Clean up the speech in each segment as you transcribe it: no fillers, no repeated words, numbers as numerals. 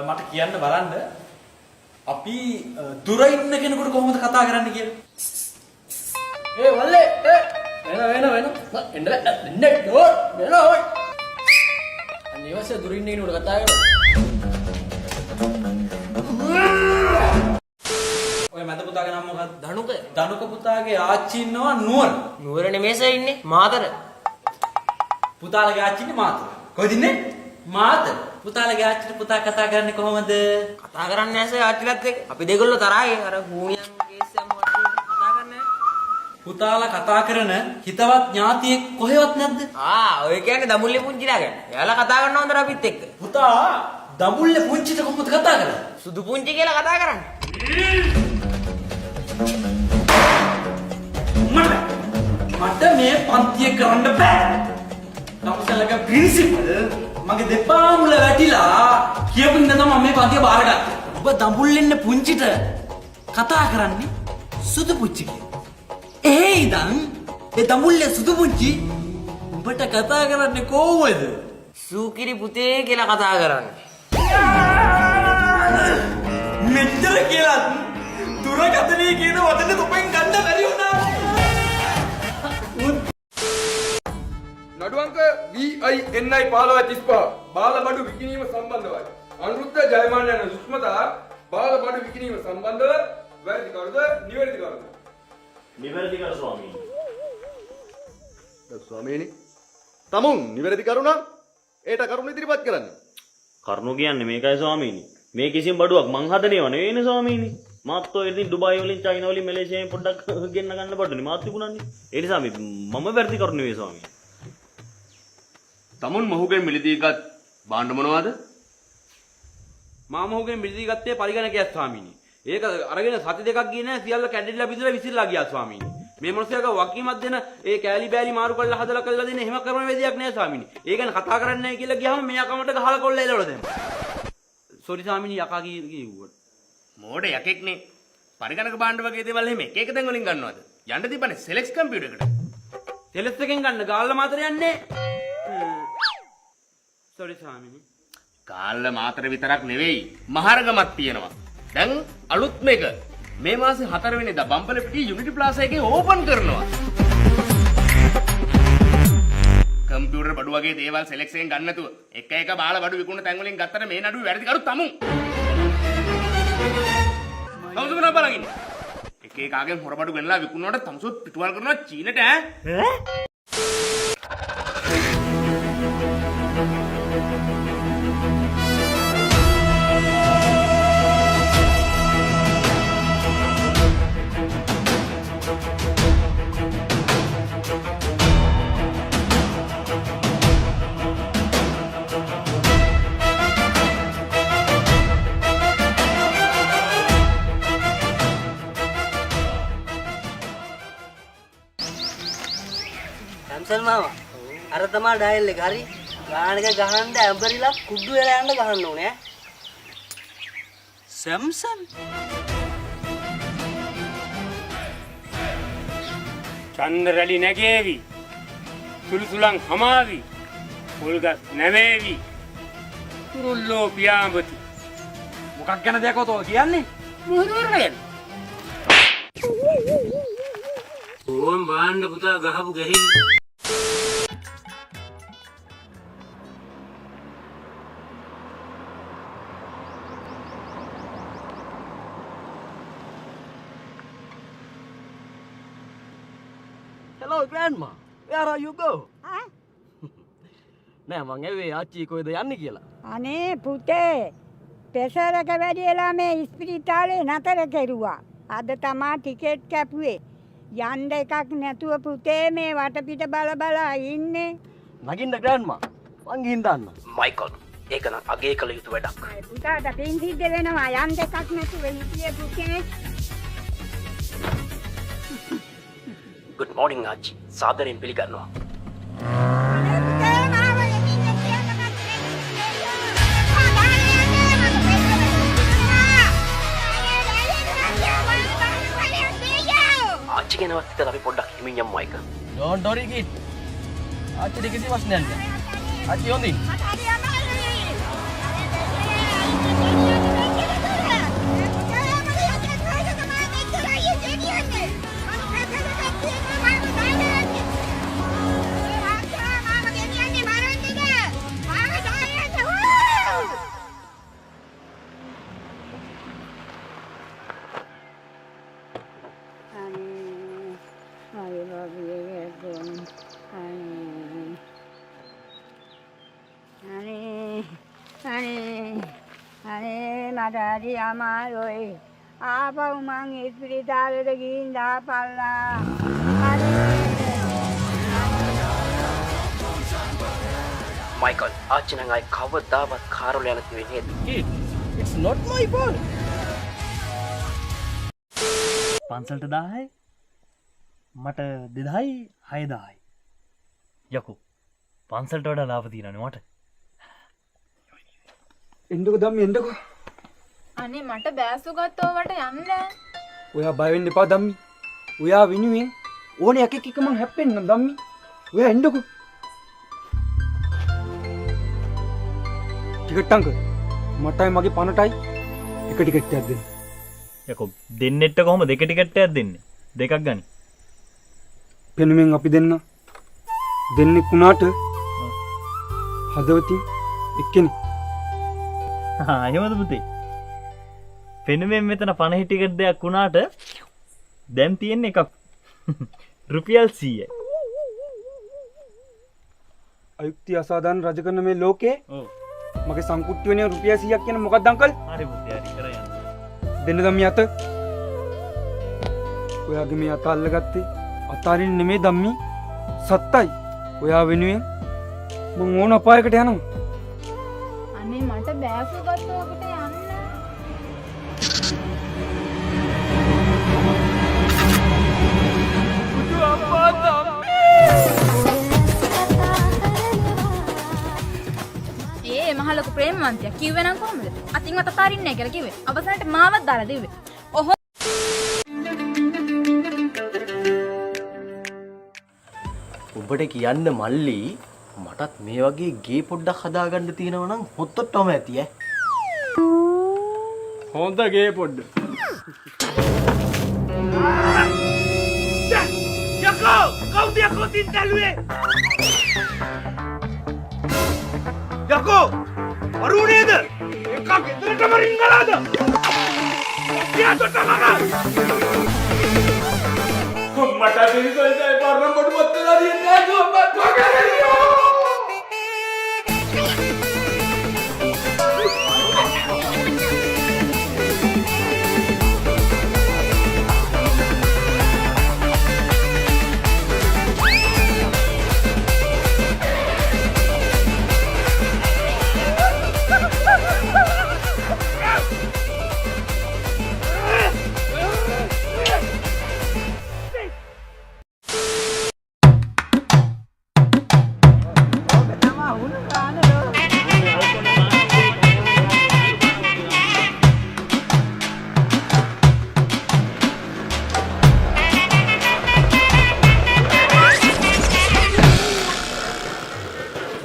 මට කියන්න බලන්න අපි දුර ඉන්න කෙනෙකුට කොහොමද කතා කරන්න කියලා. ඒ වල්ලේ වෙන එන්න නෝ වෙනෝයි අනිවාර්ය දුර ඉන්න කෙනෙකුට කතා කරනවා. ඔය මැද පුතාගේ නම මොකක්ද? ධනුක. ධනුක පුතාගේ ආච්චි ඉන්නවා නුවර. නුවර නෙමෙයි ඉන්නේ මාතර. පුතාලගේ ආච්චි ඉන්නේ මාතර. කොහෙද ඉන්නේ? මාතර. පුතාලගේ ආච්චිට පුතා කතා කරන්නේ කොහොමද? කතා කරන්නේ නැහැ ආච්චිලත් එක්ක. අපි දෙගොල්ලෝ තරහයි අර හුණියන් කේස් යම් වගේ කතා කරන්නේ. පුතාලා කතා කරන හිතවත් ඥාතියෙක් කොහෙවත් නැද්ද? ඔය කියන්නේ දමුල්ලේ පුංචිලා ගැන. එයාලා කතා කරනවා හොඳට අපිත් එක්ක. පුතා දමුල්ලේ පුංචිට කොහොමද කතා කරන්නේ? සුදු පුංචි කියලා කතා කරන්නේ. මට මේ පන්තිය කරන්න බෑ. තමසලක ප්‍රින්සිපල් මගේ දෙපා මුල වැටිලා කියපු ඉඳන් තමයි මේ පන්තිය බාරගත්තේ. ඔබ දඹුල්ලෙන්න පුංචිට කතා කරන්නේ සුදු පුංචි කියලා. ඒ ඉඳන් ඒ දඹුල්ලේ සුදු පුංචි උඹට කතා කරන්නේ කොහොමද? සූකිරි පුතේ කියලා කතා කරන්නේ. මෙච්චර කියලා දුරකථනයේ කියන වචනේ තුපෙන් ගන්න බැරි වුණා. නඩුවංක VINI 1535 බාලබඩු විකිණීම සම්බන්ධවයි. අනුරුද්ධ ජයමාන යන සුෂ්මතා බාලබඩු විකිණීම සම්බන්ධව වැරදි කරුද නිවැරදි කරුද? නිවැරදි කර ස්වාමීනි. ස්වාමීනි තමුන් නිවැරදි කරුණා ඒට කරුණ ඉදිරිපත් කරන්න. කරුණු කියන්නේ මේකයි ස්වාමීනි. මේ කිසිම බඩුවක් මං හදනේව නෙවෙයිනේ ස්වාමීනි. මාත් ඔය ඉතින් ඩුබායි වලින් චයිනා වලින් මැලේසියාවෙන් පොඩ්ඩක් ගෙන්න ගන්න බඩුනේ මාත් තිබුණානේ. ඒ නිසා මම වැරදි කරුණ නෙවෙයි ස්වාමීනි. තමුන් මොහුගෙන් මිලදීගත් භාණ්ඩ මොනවාද? මා මොහුගෙන් මිලදී ගත්තේ පරිගණකයක් ස්වාමීනි. ඒක අරගෙන සති දෙකක් ගියේ නැහැ සියල්ල කැඩිලා බිඳලා විසිරලා ගියා ස්වාමීනි. මේ මොනසයක වකීමක් දෙන ඒ කෑලි බෑලි මාරු කරලා හදලා දෙන එහෙම කරන වේදියක් නෑ ස්වාමීනි. ඒ ගැන කතා කරන්නේ නැහැ කියලා ගියාම මේ අකමට ගහලා කොල්ල එලවල දැම්මා. සෝරි ස්වාමීනි යකා කිව්වට. මෝඩ යකෙක්නේ. පරිගණක භාණ්ඩ වගේ දේවල් එහෙම එක තැන් වලින් ගන්නවද? යන්න තිබ්බනේ සෙලෙක්ස් කම්පියුටර් එකට. සෙලස් එකෙන් ගන්න ගාල්ල මාතර යන්නේ. සෝරි ස්වාමීනි. කාල්ල මාතර විතරක් නෙවෙයි මහරගමක් තියෙනවා. දැන් අලුත් මේක මේ මාසේ 4 වෙනිදා බම්පලපිටිය යුනිටි ප්ලාසා එකේ ඕපන් කරනවා. කම්පියුටර් බඩු වගේ දේවල් සෙලෙක්ස් එකෙන් ගන්න නැතුව එක බාල බඩු විකුණන තැන් වලින් ගත්තට මේ නඩුවේ වැරදි කරු තමුන්. තමුසුම බලන් ඉන්නේ. එක ආගෙන් හොර බඩු ගෙනලා විකුණනකොට තමුසුත් පිටුවල් කරනවා චීනට ඈ. සම්සල් මාමා අර තමයි ඩයල් එක හරි ගානක ගහන්න ඇම්බරිලා කුඩු වෙලා යන්න ගහන්න ඕනේ ඈ. සැම්සන් චන්දරලි නැගේවි සුළුසුලං හමාවි පුල්ගස් නැවේවි කුරුල්ලෝ පියාඹති. මොකක් ගැන දෙයක්වත් ඔය කියන්නේ? මුහුදුර ගැන. ඕම් බාණ්ඩ පුතා ගහපු ගහින් Hello grandma. Where are you go? නෑ මං ඇවේ ආච්චි කොහෙද යන්නේ කියලා. අනේ පුතේ පෙසරක වැඩිලා මේ ඉස්පිරිතාලේ නතර කෙරුවා. අද තමා ටිකට් කැපුවේ. යන්න එකක් නැතුව පුතේ මේ වටපිට බල ඉන්නේ. නගින්න grandma. මං ගිහින් දාන්න. මයිකල් ඒක නම් අගේ කළ යුතු වැඩක්. පුතාට පින් සිද්ධ වෙනවා යන්න එකක් නැතුව හිටියේ පුතේ. good morning ආච්චි. සාදරයෙන් පිළිගන්නවා. ආච්චි ගැනවත් හිතලා අපි පොඩ්ඩක් හිමින් යමු අයික. Don't worry kid. ආච්චිට කිසි ප්‍රශ්නයක් නෑ. ආච්චි හොඳින්. අනේ මට හරි අමාරුයි. ආපහු මං ඉස්පිරිතාලෙට ගිහින් දාපල්ලා. මයිකල් ආච්චි නම් ආයි කවදාවත් කාරෝල යන කිව්වේ නේද? It's not my fault. පන්සලට 1000යි මට 2000යි 6000යි යකෝ පන්සලට වඩා ලාභ තියෙනනේ මට එන්නකො ධම්මි එන්නකො. අනේ මට බෑසු ගත්තෝවට යන්න. ඔයා බය වෙන්න එපා ධම්මි. ඔයා විනුවෙන් ඕනේ එකෙක් එක මං හැප්පෙන්නම් ධම්මි. ඔයා එන්නකො. ටිකට් අංක මටයි මගේ පනටයි එක ටිකට් එකක් දෙන්න. යකෝ දෙන්නෙට කොහොම දෙක ටිකට් එකක් දෙන්නේ දෙකක් ගනි පෙනුමෙන් අපි දෙන්න දෙන්නෙක් වුණාට හදවතින් එක්කෙනෙක්. එහෙමද පුතේ පෙනුමෙන් මෙතන 50 ටිකට් දෙයක් වුණාට දැන් තියෙන්නේ එකක් රුපියල් 100යි අයුක්ති අසාධාරණ රජ කරන මේ ලෝකේ ඔව් මගේ සංකුට්ටු වෙන රුපියල් 100ක් කියන මොකක්ද අංකල්? හරි පුතේ හරි කරා යන්න දෙන්න ධම්මි අත. ඔයාගේ මේ අත අල්ලගත්තේ අතාරින්න නෙමෙයි ධම්මි සත්තයි. ඔයා වෙනුවෙන් මං ඕන අපායකට යනවා. අනේ මට බෑසු ගත්තෝකට යන්න. මහලොකු ප්‍රේමවන්තයා කිව්වේ නම් කොහොමද? අතින් අත අතාරින්නේ නැහැ කියලා කිව්වේ. අවසානට මාවත් දාලා දිව්වේ. ඔහො උඹට කියන්න මල්ලි මටත් මේ වගේ ගේ පොඩ්ඩක් හදාගන්න තියෙනවා නම් හොත්තටම ඇති ඈ. හොඳ ගේ පොඩ්ඩ. යකෝ කවුද යකෝ තින්තලුවේ? යකෝ අරු නේද? එකක් ගෙදරටම රින්ගලාද? යාතට මම මට දෙවිසල්යි පාරම් බඩු මත්තලා දින්නේ නෑ මම වගරියෝ.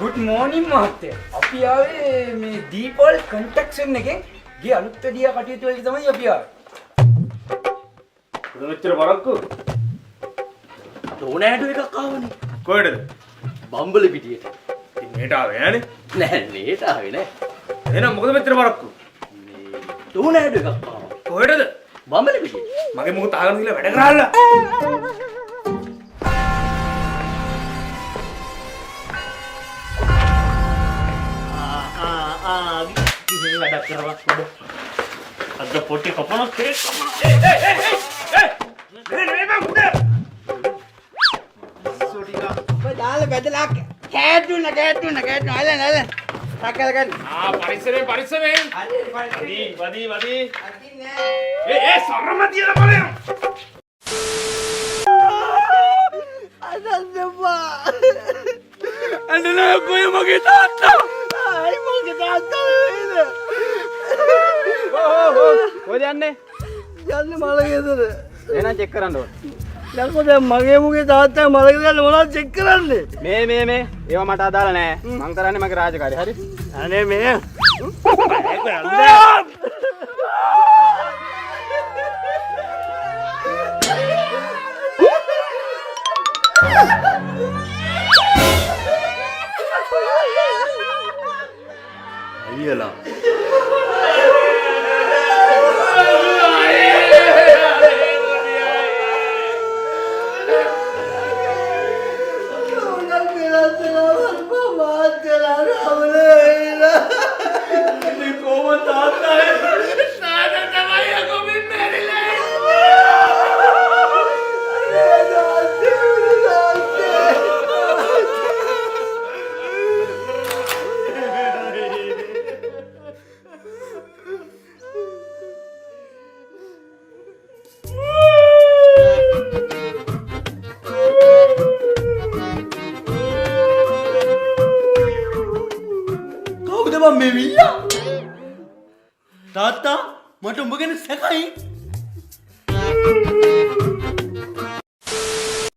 Good morning මහත්තයා. අපි ආවේ මේ දීපල් කන්ස්ට්‍රක්ෂන් එකෙන් ගේ අලුත් වැඩියා කටයුතු වලට තමයි අපි ආවේ. උදේ මෙච්චර වරක්කු ඩෝනෑඩෝ එකක් ආවනේ. කොහෙටද? බම්බල පිටියට. ඉතින් මේට ආවේ නෑනේ. නෑ නේට ආවේ නෑ. එහෙනම් මොකද මෙච්චර වරක්කු? මේ ඩෝනෑඩෝ එකක් ආවා. කොහෙටද? බම්බල පිටියට. මගේ මොකද ආගන්න කියලා වැඩ කරාල්ලා. කිසිම වැඩක් කරවක් නේද අද පොටි කපනක් කෙරේ ඔය දාලා බෙදලා කෑටුන අලන සකල ගන්න. පරිස්සමෙන්. වදී. අදින්නේ. සරම තියලා බලයන්. අදන්නවා. අඬලා කොයි මගේ තාත්තා? අයි මගේ තාත්තා නේද? කොහෙද යන්නේ? යන්නේ මලගේදද? එහෙනම් චෙක් කරන්න ඕන. යකෝ දැන් මගේ මුගේ තාත්තා මලගේදද මොනවද චෙක් කරන්නේ? මේ ඒවා මට අදාළ නෑ. මං කරන්නේ මගේ රාජකාරිය. හරි? අනේ මේ අයියලා මාත් වෙලා රාවලේ මොකද බං මේ විල්ලා? තාත්තා මට උඹ ගැන සැකයි.